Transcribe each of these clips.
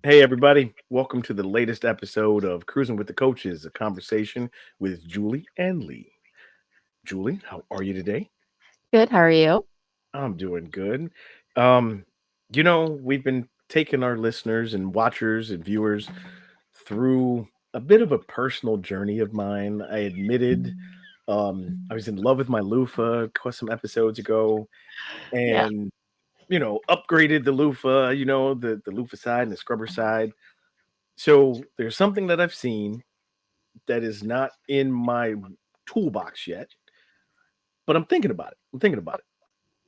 Hey, everybody. Welcome to the latest episode of Cruising with the Coaches, a conversation with Julie and Lee. Julie, how are you today? Good, how are you? I'm doing good. Um, we've been taking our listeners and watchers and viewers through a bit of a personal journey of mine. I admitted I was in love with my loofah some episodes ago Yeah. and, upgraded the loofah, the loofah side and the scrubber side. So there's something that I've seen that is not in my toolbox yet, but I'm thinking about it. I'm thinking about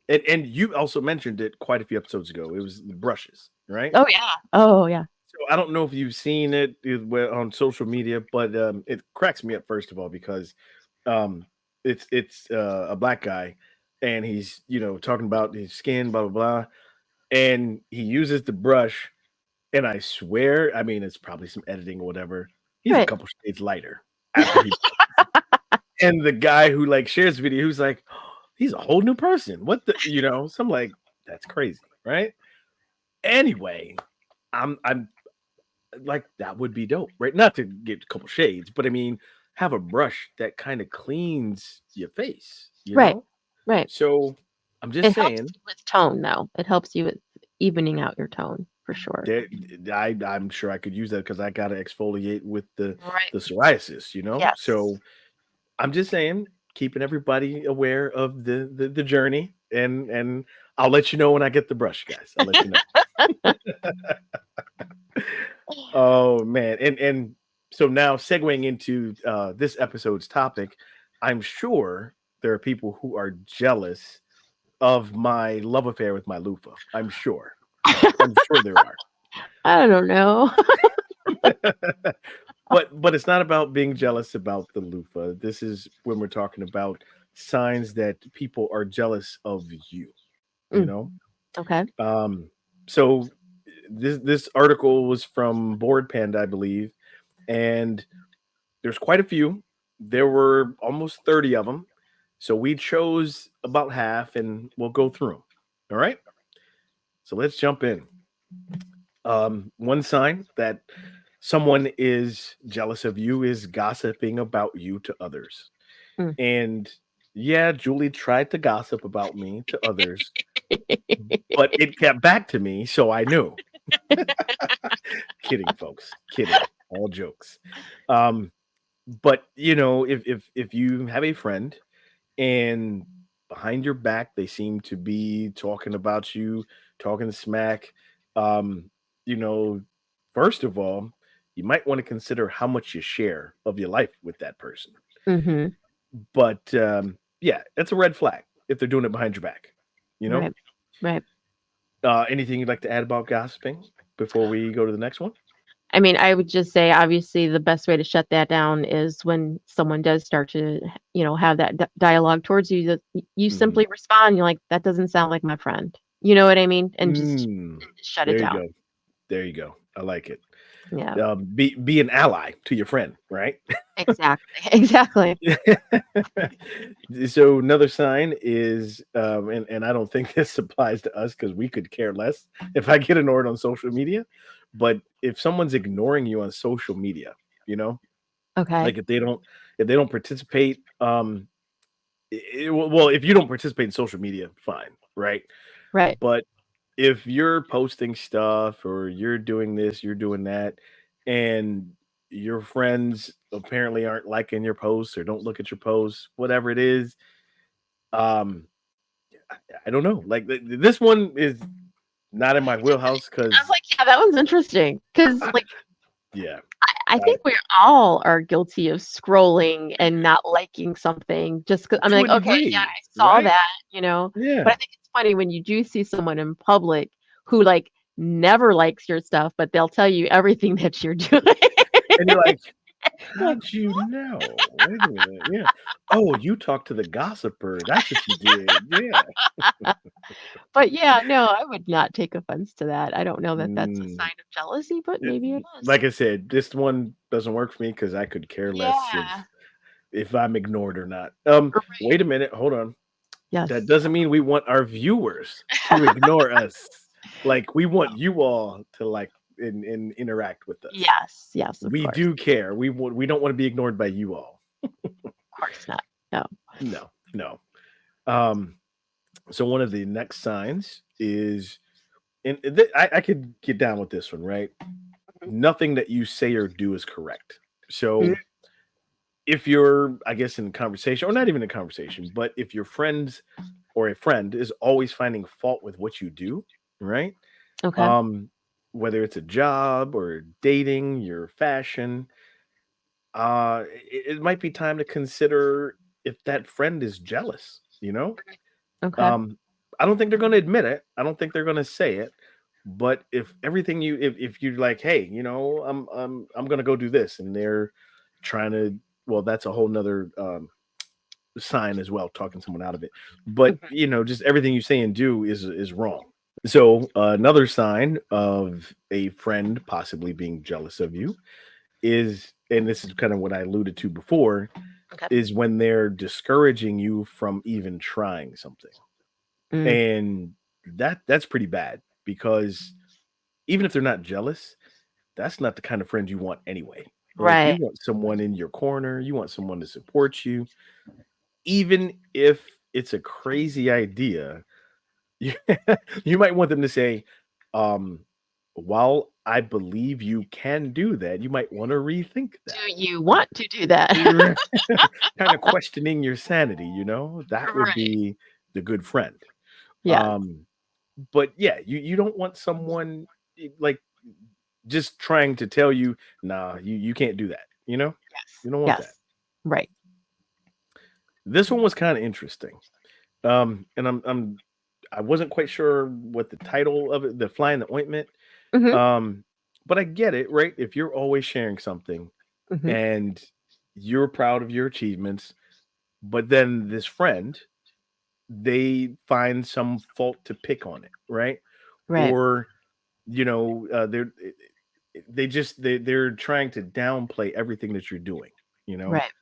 it. And you also mentioned it quite a few episodes ago. It was the brushes, right? Oh, yeah. Oh, yeah. So I don't know if you've seen on social media, but it cracks me up first of all because um, it's a black guy, and he's talking about his skin, blah blah blah, and he uses the brush, and I swear, I mean, it's probably some editing or whatever. He's a Right. couple shades lighter after he. And the guy who, like, shares the video, who's like, "He's a whole new person. What the," So I'm like, "That's crazy," right? Anyway, I'm like, that would be dope, right? Not to get a couple shades, but I mean, have a brush that kinda cleans your face, you Right. know? Right. So, I'm just It helps saying with tone, though. It helps you with evening out your tone for sure. that I'm sure I could use that because I gotta exfoliate with the Right. psoriasis. Yes. So I'm just saying, keeping everybody aware of the journey, and I'll let you know when I get the brush, guys. I'll let you know. Oh man, and so now segueing into this episode's topic, I'm sure there are people who are jealous of my love affair with my loofah. I'm sure. I'm sure there are. I don't know. But it's not about being jealous about the loofah. This is when we're talking about signs that people are jealous of you, you Mm, know? okay. Um, so this article was from Board Panda, I believe, and there's quite a few. There were almost 30 of them. So we chose about half and we'll go through them. All right? So let's jump in. One sign that someone is jealous of you is gossiping about you to others. Mm. And yeah, Julie tried to gossip about me to others, but it kept back to me, so I knew. Kidding, folks. Kidding. All jokes. Um, but if you have a friend and behind your back they seem to be talking about you, talking smack, um, you know, first of all, you might want to consider how much you share of your life with that person. Mhm. But yeah, that's a red flag if they're doing it behind your back. You know, Right. Right. anything you'd like to add about gossiping before we go to the next one? I mean, I would just say, obviously, the best way to shut that down is when someone does start to, have that dialogue towards you, that you Mhm. simply respond. You're like, that doesn't sound like my friend. You know what I mean? Mm, And just shut it there you down. go. There you go. I like it. Yeah, Be an ally to your friend, right? exactly. Exactly. So another sign is, and I don't think this applies to us because we could care less if I get ignored on social media. But if someone's ignoring you on social media, you know, Okay. like if they don't participate, well, if you don't participate in social media, fine, right? Right. But if you're posting stuff or you're doing this, you're doing that, and your friends apparently aren't liking your posts or don't look at your posts, whatever it is, um, I, I don't know. Like this one is not in my wheelhouse I was because, like, yeah, that one's interesting because, like, yeah, I I, think we all are guilty of scrolling and not liking something just because I'm to like, a okay, yeah, degree, I saw right? that. But I Yeah, think it's funny when you do see someone in public who, like, never likes your stuff, but they'll tell you everything that you're doing. and you're like, You're like, how'd you know? Wait a minute, yeah. Oh, you talked to the gossiper. That's what you did. Yeah. but yeah, no, I would not take offense to that. I don't know that that's a Mm. sign of jealousy, but It maybe it is. like I said, this one doesn't work for me because I could care less Yeah. if I'm ignored or not. Right. Wait a minute, hold on. That Yes. doesn't mean we want our viewers to ignore us. Like, we want you all to, like, and interact with us. Yes, yes, of We course. do care. We don't want to be ignored by you all. Of course not. No. No, no. Um, so one of the next signs is, and I could get down with this one, right? Nothing that you say or do is correct. Mhm. So if you're, I guess, in conversation, or not even a conversation, but if your friends or a friend is always finding fault with what you do, right? Okay. Um, whether it's a job or dating, your fashion, it might be time to consider if that friend is jealous, you know? Okay. Um, I don't think they're gonna admit it. I don't think they're gonna say it. But if everything you if you're like, hey, I'm gonna go do this, and they're trying to, well, that's a whole nother sign as well, talking someone out of it. But Mhm. just everything you say and do is wrong. So another sign of a friend possibly being jealous of you is, and this is kind of what I alluded to before, Okay. is when they're discouraging you from even trying something. Mm. And that's pretty bad, because even if they're not jealous, that's not the kind of friend you want anyway. Like, you Right. want someone in your corner, you want someone to support you, even if it's a crazy idea. You, you might want them to say, um, while I believe you can do that, you might want to rethink Do that. you want to do that? Kind of questioning your sanity. That would Right. be the good friend. Yes. Um, but yeah, you don't want someone like just trying to tell you, nah, you can't do that. Yes. You don't want that. Yes. Right. This one was kind of interesting. And I wasn't quite sure what the title of it, the fly in the ointment. Mhm. Um, but I get it, right? If you're always sharing something Mhm. and you're proud of your achievements, but then this friend, they find some fault to pick on it, right? Right. Or they're trying to downplay everything that you're doing, you know? Right.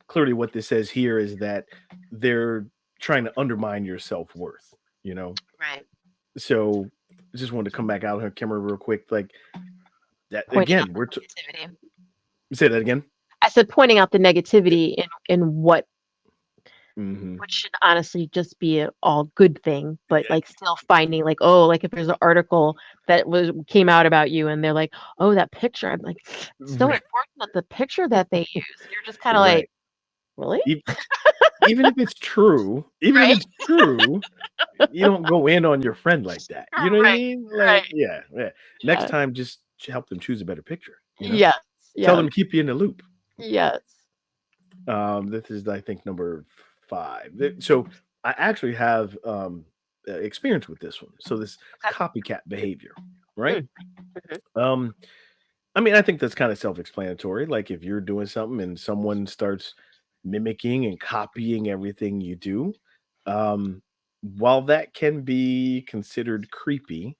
Clearly what this says here is that they're trying to undermine your self-worth, you know? Right. So I just wanted to come back out here, camera, real quick. Like that Pointing out again, the negativity. say that again. I said pointing out the negativity in Hmm. what should honestly just be an all good thing, but like still finding like, oh, like if there's an article that was came out about you and they're like, oh, that picture, I'm like, it's so Right. important that the picture that they use. And you're just kind of like, Right. really? E- Even if it's true, Right? you don't go in on your friend like that. You know what I Right. mean? Right. Like, yeah, yeah. Next Yes. time, just help them choose a better picture. Yes. Tell Yes. them to keep you in the loop. Yes. This is, I think, number 5. So I actually have experience with this one. So this Okay. copycat behavior, right? Mm. Mhm. Um, I mean, I think that's kind of self-explanatory. Like, if you're doing something and someone starts mimicking and copying everything you do, um, while that can be considered creepy,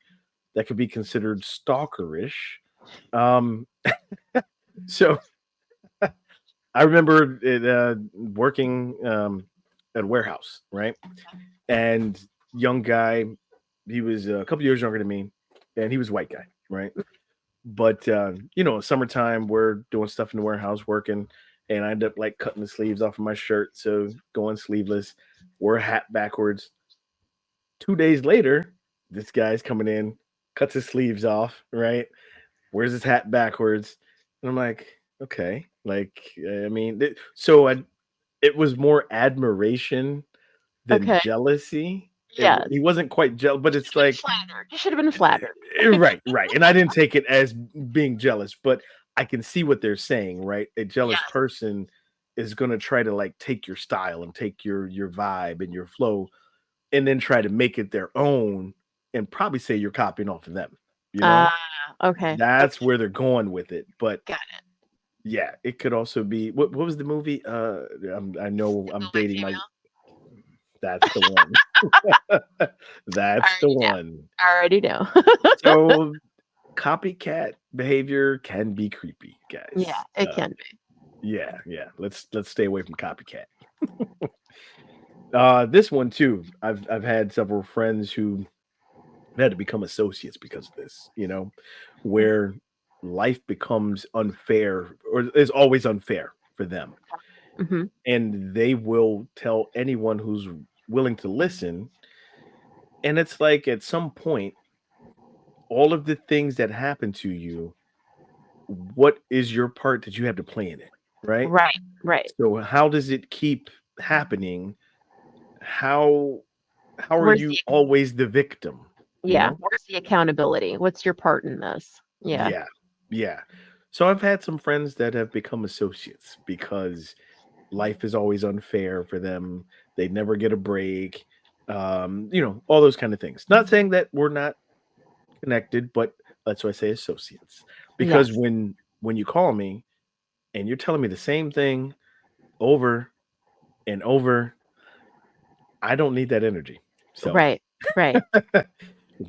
that could be considered stalkerish. Um, so I remember working at a warehouse, right? And young guy, he was a couple years younger than me, and he was a white guy, right? But summertime, we're doing stuff in the warehouse, working, and I end up like cutting the sleeves off of my shirt, so going sleeveless, wear a hat backwards. 2 days later, this guy's coming in, cuts his sleeves off, right? Wears his hat backwards, and I'm like, okay, like, I mean, it was more admiration than Okay. jealousy. Yes. He wasn't quite jealous, but You should it's have been like, flattered. You should have been flattered. right, right. And I didn't take it as being jealous, but I can see what they're saying, right? A jealous Yes. person is going to try to like take your style and take your vibe and your flow, and then try to make it their own, and probably say you're copying off of them, you know? Ah, okay. That's Okay. where they're going with it. But Got it. yeah, it could also be, what was the movie? I know The I'm Bill by dating my, female. that's the one. I That's the already know. one. I already know. So copycat behavior can be creepy, Yeah, guys. it can be. Yeah, yeah. Let's stay away from copycat. This one too. I've had several friends who I've had to become associates because of this, where life becomes unfair or is always unfair for them. Hmm. And they will tell anyone who's willing to listen. And it's like at some point, all of the things that happen to you, what is your part that you have to play in it? Right. Right, right. So how does it keep happening? How how are Where's you the always the victim? You Yeah, know? where's the accountability? What's your part in this? Yeah. Yeah. Yeah. So I've had some friends that have become associates because life is always unfair for them. They never get a break. All those kind of things. Not saying that we're not connected, but that's why I say associates. Because Yes. when you call me and you're telling me the same thing over and over, I don't need that energy. So Right. Right.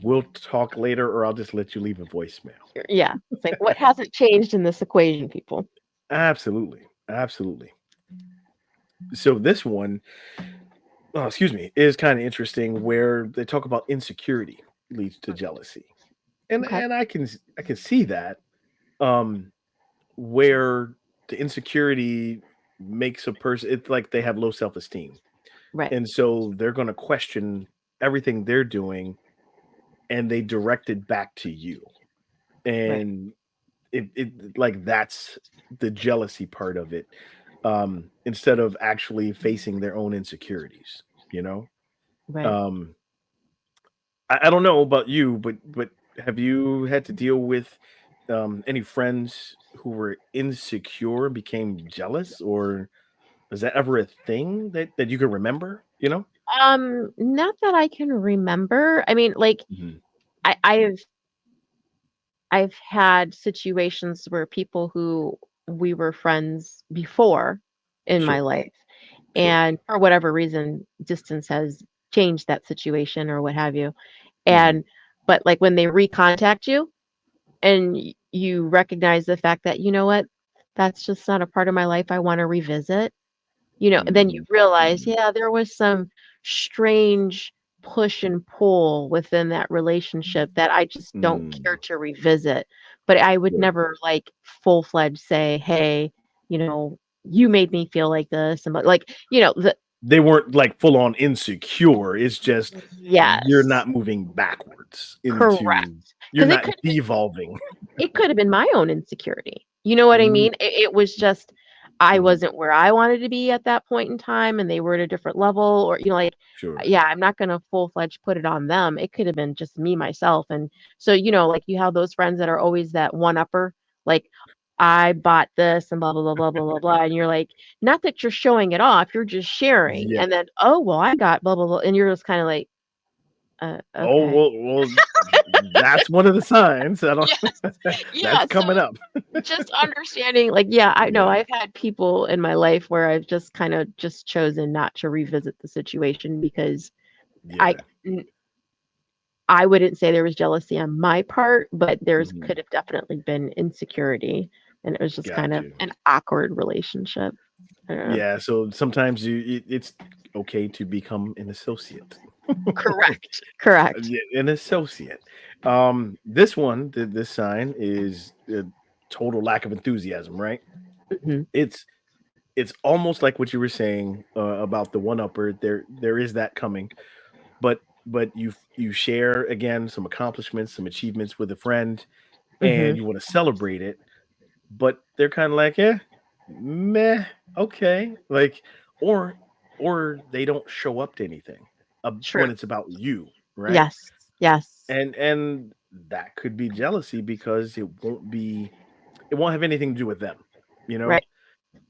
we'll talk later or I'll just let you leave a voicemail. Yeah. It's like what hasn't changed in this equation, people? Absolutely. Absolutely. So this one, oh, excuse me, is kind of interesting where they talk about insecurity leads to jealousy. And Okay. and I can see that um where the insecurity makes a person, it's like they have low self-esteem. Right. And so they're going to question everything they're doing and they direct it back to you. Right. And it like that's the jealousy part of it. Instead of actually facing their own insecurities, you know? Right. Um I don't know about you, but have you had to deal with any friends who were insecure and became jealous, or was that ever a thing that you can remember? Not that I can remember. I mean, like Mhm. I, I've I've had situations where people who we were friends before in my Sure, life, sure. and for whatever reason, distance has changed that situation or what have you. Hmm. And but like when they recontact you and you recognize the fact that, you know what, that's just not a part of my life I want to revisit, then you Hmm. realize, Hmm. yeah, there was some strange push and pull within that relationship that I just don't care Mm. to revisit. But I would Sure. never like full-fledged say, hey, you made me feel like this. And like, They weren't like full on insecure. It's just you're yes, not moving backwards correct. into, you're Because not devolving. it could have been my own insecurity. You know what I Mm. mean? It was just I Mhm. wasn't where I wanted to be at that point in time, and they were at a different level, or like, Sure. yeah, I'm not gonna full fledged put it on them. It could have been just me myself, and so like you have those friends that are always that one upper, like I bought this and blah blah blah blah blah blah blah, and you're like, not that you're showing it off, you're just sharing, Yeah. and then oh well, I got blah blah blah, and you're just kind of like, Oh, okay. well, that's one of the signs. I don't Yes. that's Yeah. So coming up. just understanding, like, yeah, I know Yeah, I've had people in my life where I've just kind of just chosen not to revisit the situation because I yeah. n- I wouldn't say there was jealousy on my part, but there's Mhm. could have definitely been insecurity, and it was just kind Got of you. an awkward relationship. I don't know. Yeah, so sometimes it's okay to become an associate. Correct. Correct. Yeah, an associate. This one, this sign is a total lack of enthusiasm, right? Hmm. It's it's almost like what you were saying about the one upper. There is that coming, but you share again some accomplishments, some achievements with a friend, Hmm. and you want to celebrate it, but they're kind of like, yeah, meh, okay, like, or or they don't show up to anything True. when it's about you, right? Yes. Yes. And that could be jealousy because it won't have anything to do with them, you know. Right.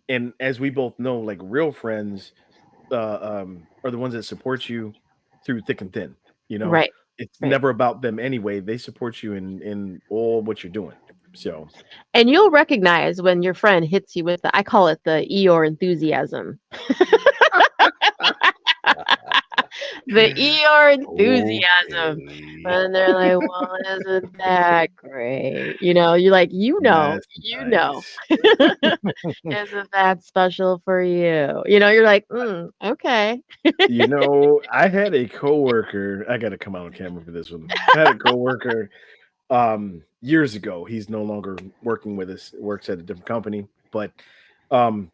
And as we both know, like real friends are the ones that support you through thick and thin. You know, Right. it's Right. never about them anyway. They support you in all what you're doing. So And you'll recognize when your friend hits you with I call it the Eeyore enthusiasm. The ER enthusiasm. Okay. And they're like, "Well, isn't that great?" You're like, That's you know. nice. Isn't that special for you?" You're like, okay." I had a coworker. I got to come out on camera for this one. I had a coworker years ago. He's no longer working with us, works at a different company, but um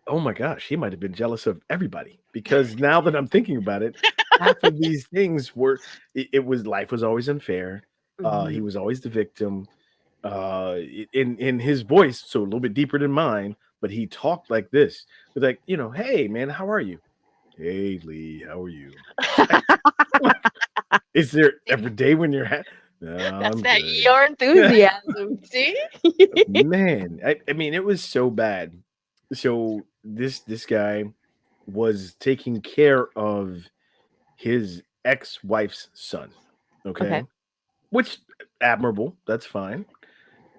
oh my gosh, he might have been jealous of everybody because now that I'm thinking about it, half of these things were it was life was always unfair. He Mhm. was always the victim. In his voice, so a little bit deeper than mine, but he talked like this. With like, hey man, how are you? Hey Lee, how are you? Like, is there See? every day when you're no, That's I'm that good. ER enthusiasm. See? Man, I mean, it was so bad. So this guy was taking care of his ex-wife's son. Okay. Okay. Which admirable. That's fine.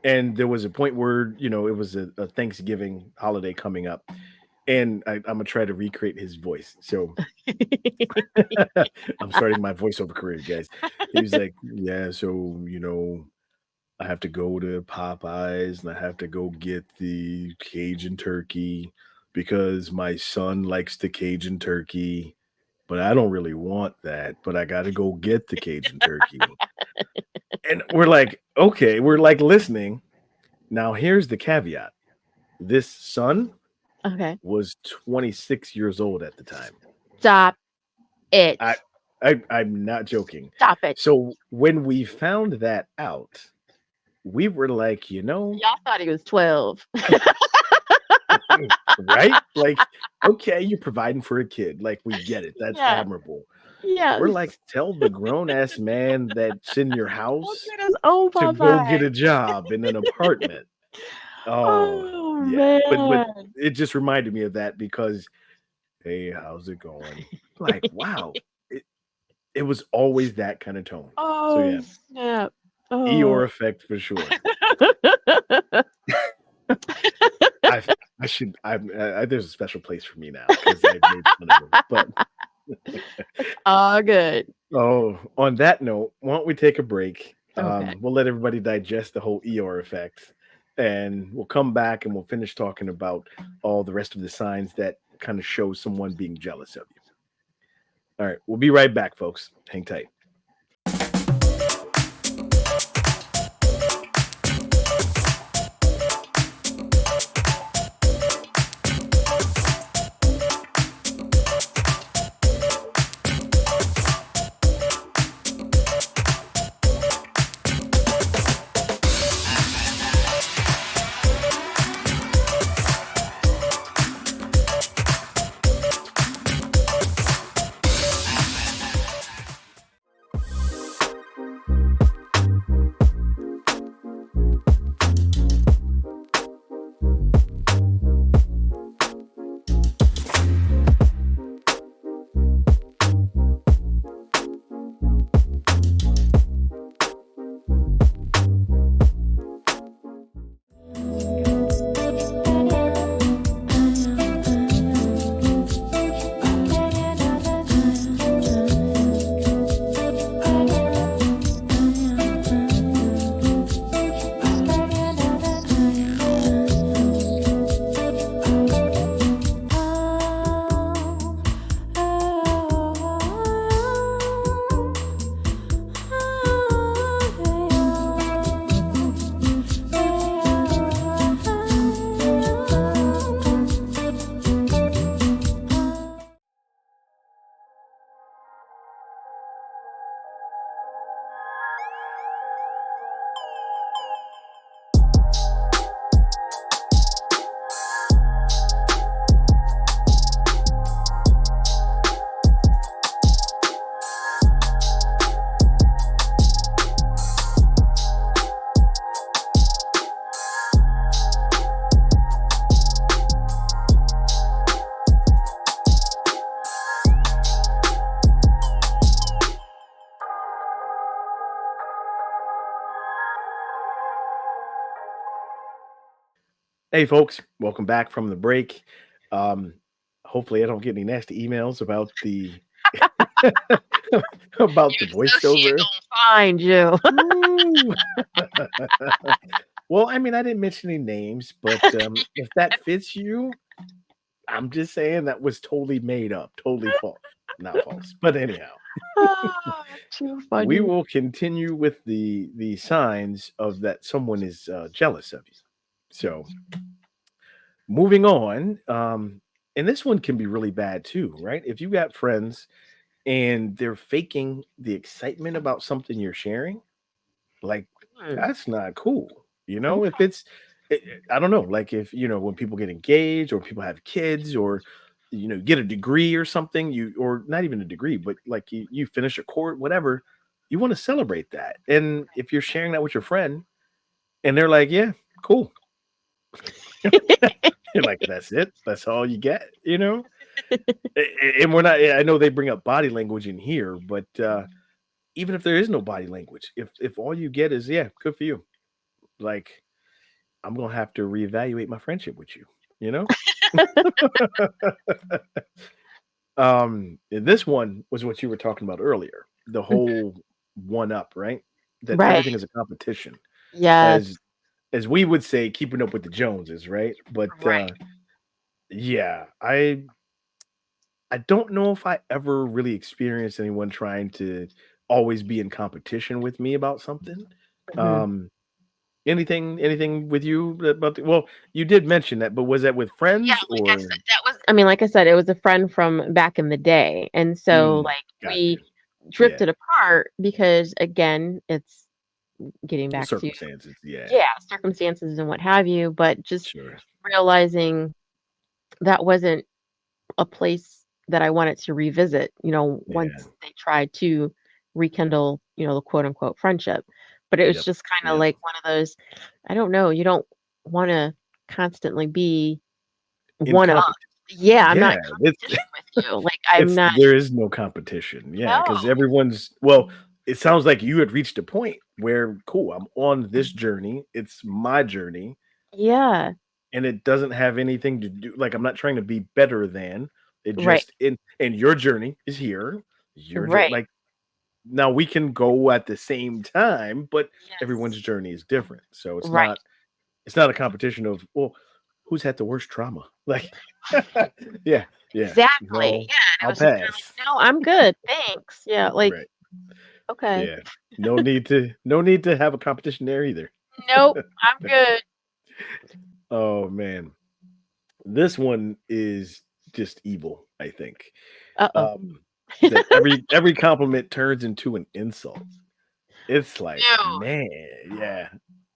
And there was a point where, it was a Thanksgiving holiday coming up. And I'm gonna try to recreate his voice. So I'm starting my voiceover career, guys. He was like, yeah, so I have to go to Popeyes and I have to go get the Cajun turkey because my son likes the Cajun turkey, but I don't really want that, but I got to go get the Cajun turkey. And we're like, okay, we're like listening. Now, here's the caveat. This son Okay. was 26 years old at the time. Stop it. I, I'm not joking. Stop it. So when we found that out, we were like, Y'all thought he was 12. right? Like, okay, you're providing for a kid. Like, we get it. That's Yeah. admirable. We're like, Yes. tell the grown ass man that's in your Go house get his own to go get Popeye. a job in an apartment. Oh, Oh, yeah. But man. it just reminded me of that because, hey, how's it going? Like, wow. It, it was always that kind of tone. So Oh, yeah, snap. Oh. Eeyore effect for sure. I I should there's a special place for me now because I made fun of him. But All good. oh, on that note, why don't we take a break? Okay. We'll let everybody digest the whole Eeyore effect, and we'll come back and we'll finish talking about all the rest of the signs that kind of show someone being jealous of you. All right, we'll be right back, folks. Hang tight. Hey, folks, welcome back from the break. Um, Hopefully, I don't get any nasty emails about the About the Your associate voiceover. gonna find you. Ooh. Well, I mean, I didn't mention any names, but if that fits you, I'm just saying that was totally made up, totally false, not false. But anyhow, Ah, too we funny. will continue with the signs of that someone is jealous of you. So moving on, and this one can be really bad too, right? If you got friends and they're faking the excitement about something you're sharing, like, Hmm, that's not cool, if okay. it's I don't know, like, if, when people get engaged or people have kids or, get a degree or something, or not even a degree, but, like, you finish a court, whatever, you wanna celebrate that, and if you're sharing that with your friend and they're like, "Yeah, cool." You're like, "That's it? That's all you get?" You know? And we're not I know they bring up body language in here, but, even if there is no body language, if all you get is, "Yeah, good for you," like, I'm gonna have to reevaluate my friendship with you, you know? And this one was what you were talking about earlier, the whole one up, right? That Right. everything is a competition, Yes. as we would say, keeping up with the Joneses, right? But Right. yeah, I don't know if I ever really experienced anyone trying to always be in competition with me about something. Mhm. Um, anything with you about well, you did mention that, but was that with Yeah, friends like I or said, that was I mean, like I said, it was a friend from back in the day, and so, mm, like, got we you. Yeah, drifted apart because, again, it's getting back to circumstances, yeah, yeah, circumstances and what have you, but just sure. realizing that wasn't a place that I wanted to revisit, Yeah, once they tried to rekindle, the quote unquote friendship. But it was yep, just kind of yep. like one of those, I don't know, you don't want to constantly be one up. Incompetent. Yeah, I'm not Yeah, in competition with you. Like I'm it's not there is no competition, yeah, because no. everyone's well, it sounds like you had reached a point where, "Cool, I'm on this journey, it's my journey, Yeah, and it doesn't have anything to do like, I'm not trying to be better than, it right. just in and your journey is here, your jour Right. like, now we can go at the same time, but Yes. everyone's journey is different, so Right. it's not a competition of, well, who's had the worst trauma? Like, yeah, yeah, Exactly. no, Yeah. And it I'll was just kind of pass. like, no, I'm good. Thanks. Yeah. Like, Right. okay. Yeah. No need to have a competition there either. Nope. I'm good. Oh man. This one is just evil, I think. Uh-oh. That every compliment turns into an insult. It's like, Dude, man, yeah.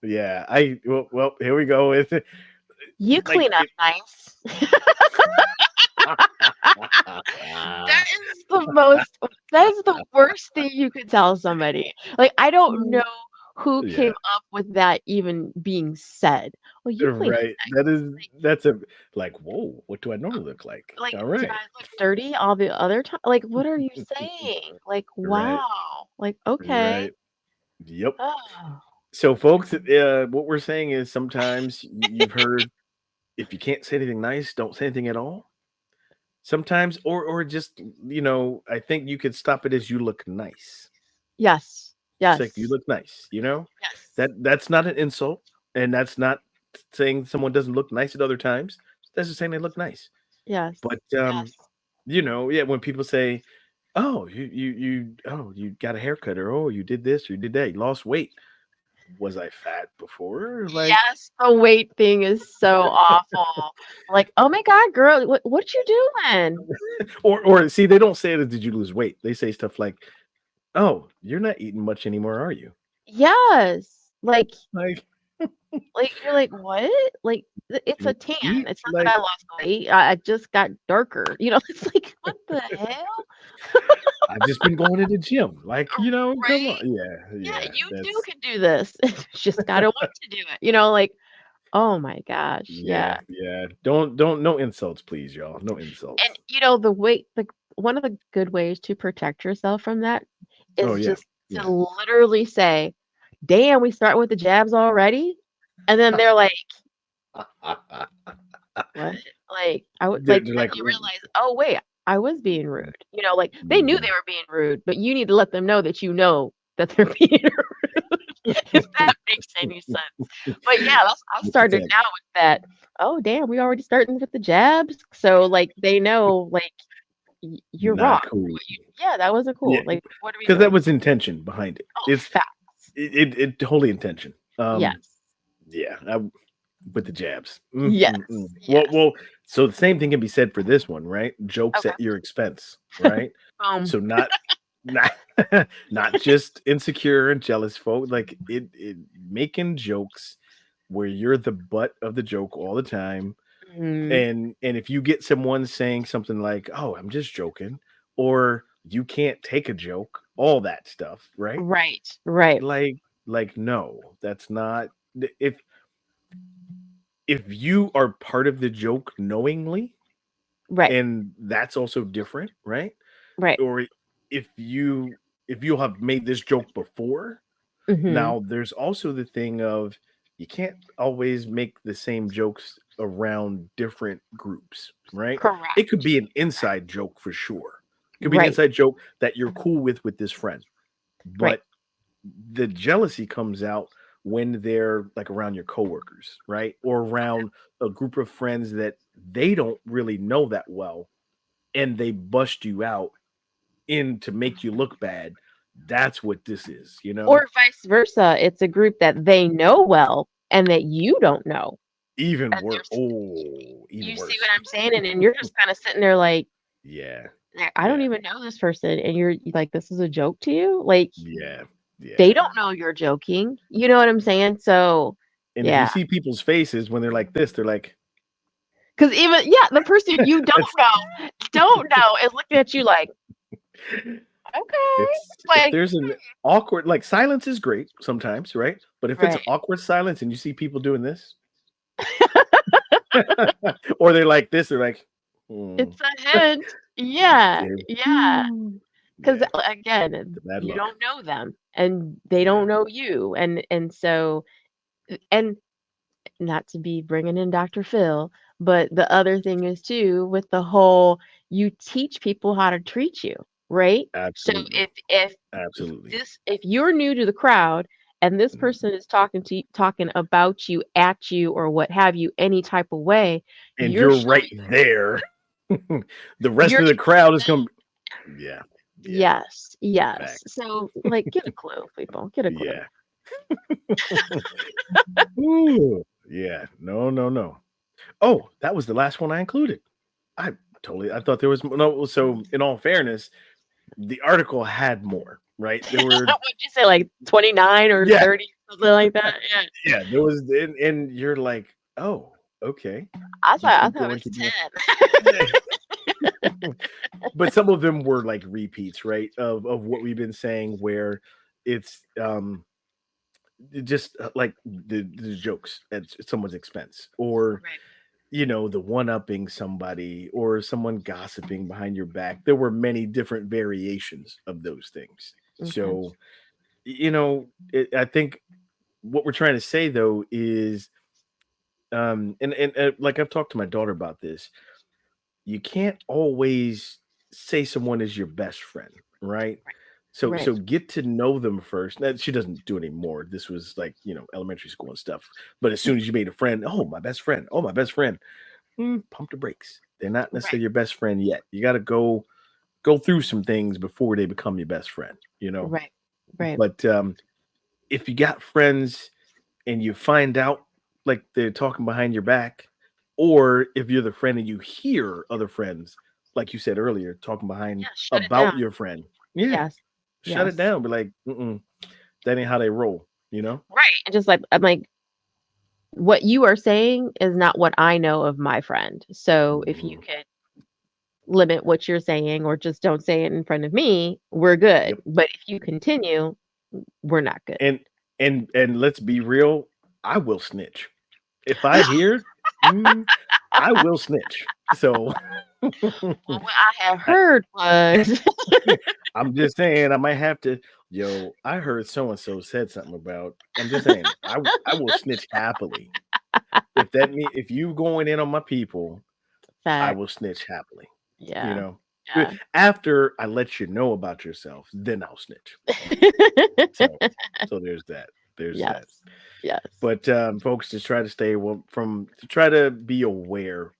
Yeah. Well, here we go with it. you Like clean up it nice. That is the most that is the worst thing you could tell somebody. Like, I don't know who Yeah. came up with that even being said. "Well, you clean up Right. nice." That's a like, whoa, what do I normally look like? Like, All "Do I right. look dirty all the other time?" Like, what are you saying? Like, Right. wow. Like, okay. Right. Yep. Oh. So, folks, what we're saying is sometimes you've heard if you can't say anything nice, don't say anything at all. Sometimes, or just I think you could stop it as you look nice. Yes. It's like you Yes. look nice. Yes. That's not an insult, and that's not saying someone doesn't look nice at other times. That's just saying they look nice. Yes. But Yes. yeah, when people say, "Oh, you got a haircut," or "Oh, you did this, or you did that, you lost weight." Was I fat before? Like, Yes, the weight thing is so awful. Like, "Oh my god, girl, what you doing?" or see, they don't say it as "Did you lose weight?" They say stuff like, "Oh, you're not eating much anymore, are you?" Yes. Like, You're like, "What?" Like, it's a "You tan. eat It's not that like I lost weight. I just got darker. It's like, "What the hell?" I've just been going to the gym." Like, come Right? on. Yeah, Yeah, yeah, you too that's can do this. Just gotta want to do it. Like, oh my gosh, yeah. yeah, yeah. Don't no insults, please, y'all. No And, insults. the way one of the good ways to protect yourself from that Oh, is yeah, just to yeah. literally say, "Damn, we start with the jabs already?" And then they're like, "What?" Like, I would They're like, they're then like, you realize, "Oh, wait. I was being rude. Like they knew they Mhm. were being rude, but you need to let them know that they're being rude, if that makes any sense. But yeah, I started 100%. now with that. Oh, damn, we already starting with the jabs. So like they know like you're wrong. Not cool. Yeah, that wasn't Yeah, cool. Like what are we because that doing? was intention behind it. Oh, It's facts. it totally intention. Yes. Yeah, with the jabs. Yes. Well, Yes. so the same thing can be said for this one, right? Jokes Okay. at your expense, right? Boom. So not not just insecure and jealous folk, like it making jokes where you're the butt of the joke all the time. Mhm. And if you get someone saying something like, "Oh, I'm just joking," or "You can't take a joke," all that stuff, right? Right. Right. Like no, that's not if you are part of the joke knowingly, Right. and that's also different, right? Right. Or if you if you have made this joke before, Mhm. now there's also the thing of you can't always make the same jokes around different groups, right? It could Correct. be an inside joke for sure. It could be an Right. inside joke that you're cool with this friend, Right. but the jealousy comes out when they're like around your coworkers, right? Or around a group of friends that they don't really know that well and they bust you out in to make you look bad. That's what this is, you know? Or vice versa. It's a group that they know well and that you don't know. Even And worse. Oh, even you see what worse. I'm saying? And then you're just kind of sitting there like, Yeah. I don't Yeah. even know this person. And you're like, this is a joke to you? Like, Yeah. they Yeah. don't know you're joking. You know what I'm saying? So, And if you yeah. see people's faces when they're like this, they're like, Because even, yeah, the person you it's don't know is looking at you like, okay. if Like, there's an awkward like silence is great sometimes, right? But if it's right. an awkward silence and you see people doing this, or they're like this, they're like, "Hmm, It's a hint. Yeah. yeah, Yeah. ooh." Because Yeah, again, the bad you luck. don't know them and they Yeah, don't know you. And so, and not to be bringing in Dr. Phil, but the other thing is too with the whole you teach people how to treat you, right? So absolutely. Absolutely. if you're new to the crowd and this Mhm. person is talking about you, at you, or what have you, any type of way, And you're you're right showing there. The rest you're of the crowd is gonna yeah, yeah, yes, yes. facts. So like get a clue, people. Get a clue. Yeah. Ooh, yeah. No, no, no. Oh, that was the last one I included. I I thought there was no, so in all fairness, the article had more, right? There were What'd you say, like 29 or yeah, 30, something like that? Yeah. yeah, there was and you're like, "Oh, okay." I You thought I keep thought it going was to the 10. yeah. But some of them were like repeats, right? Of what we've been saying where it's just like the jokes at someone's expense or Right. the one upping somebody or someone gossiping behind your back. There were many different variations of those things. Okay. So, I think what we're trying to say though is, and like I've talked to my daughter about this, you can't always say someone is your best friend, right? So Right. get to know them first. Now, she doesn't do it anymore. This was like, elementary school and stuff. But as soon as you made a friend, oh, my best friend. Oh, my best friend. Pump the brakes. They're not Right. necessarily your best friend yet. You got to go through some things before they become your best friend. Right. Right. But if you got friends and you find out like they're talking behind your back, or if you're the friend and you hear other friends, like you said earlier, talking behind Yeah, shut it about down. your friend, yeah, Yes. shut it Yes. down. Be like, that ain't how they roll. Right. And just like I'm like, what you are saying is not what I know of my friend. So if you Mhm. could limit what you're saying or just don't say it in front of me, we're good. Yep. But if you continue, we're not good. And and let's be real, I will snitch if I hear. mm, I will snitch. So Well, what I have I, heard was I'm just saying I might have to. Yo, I heard so and so said something about. I'm just saying I will snitch happily. If you going in on my people, I fact. will snitch happily. You Yeah. know? Yeah. After I let you know about yourself, then I'll snitch. So, so there's that. There's that. Yes. Yes. But folks, just try to stay to try to be aware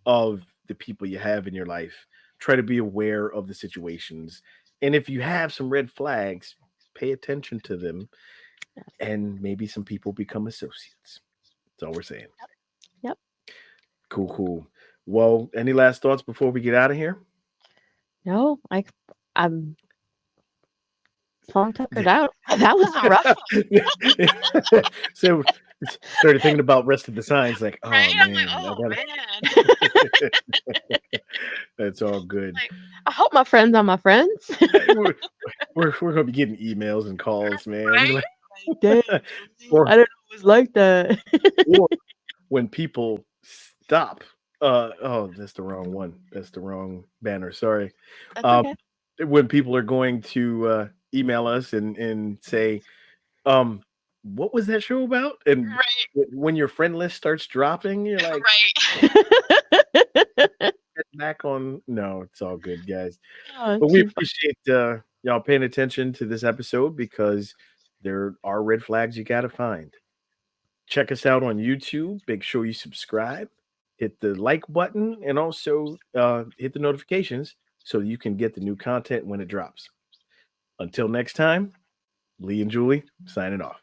of the people you have in your life. Try to be aware of the situations, and if you have some red flags, pay attention to them, Yes. and maybe some people become associates. That's all we're saying. Yep. Cool, cool. Well, any last thoughts before we get out of here? No, I'm plum tuckered out. That was a rough one. So started thinking about rest of the signs, like, Right? oh I'm like, man, I oh gotta. man. That's all good. Like, I hope my friends are my friends. We're gonna be getting emails and calls, man. Right? Like, dang, or I don't know it was like that. or when people stop. Oh, that's the wrong one. That's the wrong banner. Sorry. That's Um, okay. when people are going to email us and say, um, what was that show about? And Right. when your friend list starts dropping, you're like, Right. get back on. No, it's all good, guys. Oh, But we too fun. appreciate y'all paying attention to this episode because there are red flags you got to find. Check us out on YouTube. Make sure you subscribe, hit the like button, and also hit the notifications so you can get the new content when it drops. Until next time, Lee and Julie signing off.